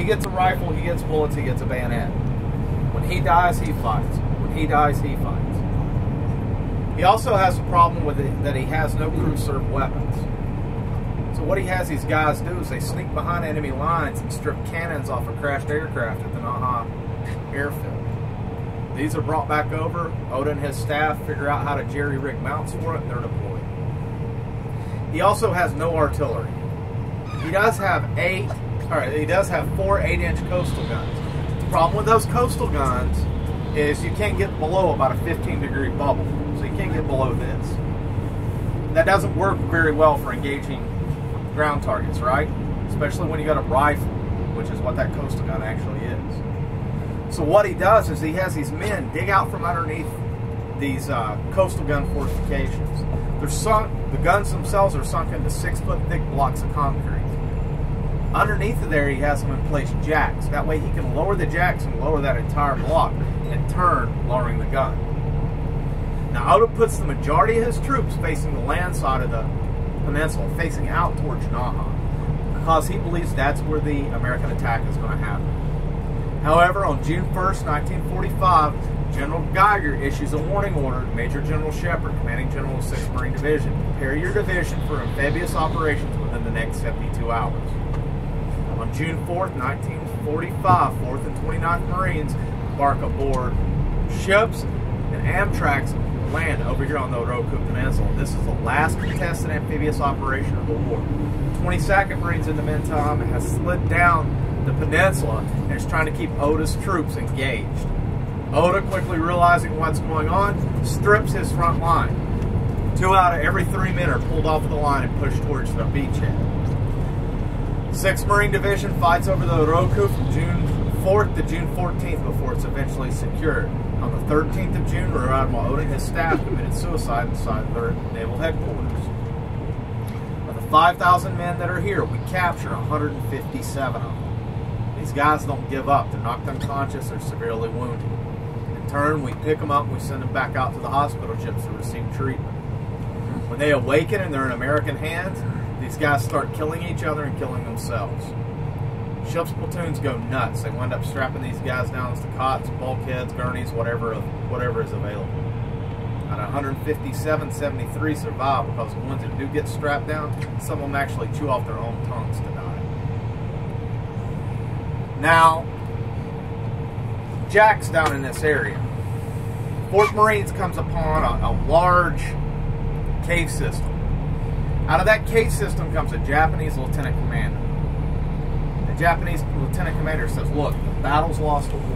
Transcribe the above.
he gets a rifle, he gets bullets, he gets a bayonet. When he dies, he fights. When he dies, he fights. He also has a problem with it that he has no crew-served weapons. So what he has these guys do is they sneak behind enemy lines and strip cannons off a crashed aircraft at the Naha airfield. These are brought back over. Oda and his staff figure out how to jerry-rig mounts for it, and they're deployed. He also has no artillery. He does have 4 8-inch coastal guns. The problem with those coastal guns is you can't get below about a 15-degree bubble, so you can't get below this. That doesn't work very well for engaging ground targets, right? Especially when you got a rifle, which is what that coastal gun actually is. So what he does is he has these men dig out from underneath these coastal gun fortifications. They're sunk. The guns themselves are sunk into 6-foot thick blocks of concrete. Underneath of there, he has them in place jacks. That way he can lower the jacks and lower that entire block and turn, lowering the gun. Now Oda puts the majority of his troops facing the land side of the peninsula, facing out towards Naha, because he believes that's where the American attack is going to happen. However, on June 1st, 1945, General Geiger issues a warning order to Major General Shepard, commanding general of 6th Marine Division, prepare your division for amphibious operations within the next 72 hours. On June 4th, 1945, 4th and 29th Marines embark aboard ships and Amtraks land over here on the Oroku Peninsula. This is the last contested amphibious operation of the war. 22nd Marines in the meantime has slid down the peninsula and is trying to keep Oda's troops engaged. Oda, quickly realizing what's going on, strips his front line. 2 out of every 3 men are pulled off the line and pushed towards the beachhead. 6th Marine Division fights over the Oroku from June 4th to June 14th before it's eventually secured. On the 13th of June, Rear Admiral Oda and his staff committed suicide inside their naval headquarters. Of the 5,000 men that are here, we capture 157 of them. These guys don't give up. They're knocked unconscious or severely wounded. In turn, we pick them up and we send them back out to the hospital ships to receive treatment. When they awaken and they're in American hands, these guys start killing each other and killing themselves. Ship's platoons go nuts. They wind up strapping these guys down to cots, bulkheads, gurneys, whatever is available. Out of 157, 73 survive because the ones that do get strapped down, some of them actually chew off their own tongues to die. Now, Jack's down in this area. 4th Marines comes upon a large cave system. Out of that cave system comes a Japanese lieutenant commander. The Japanese lieutenant commander says, look, the battle's lost, the war's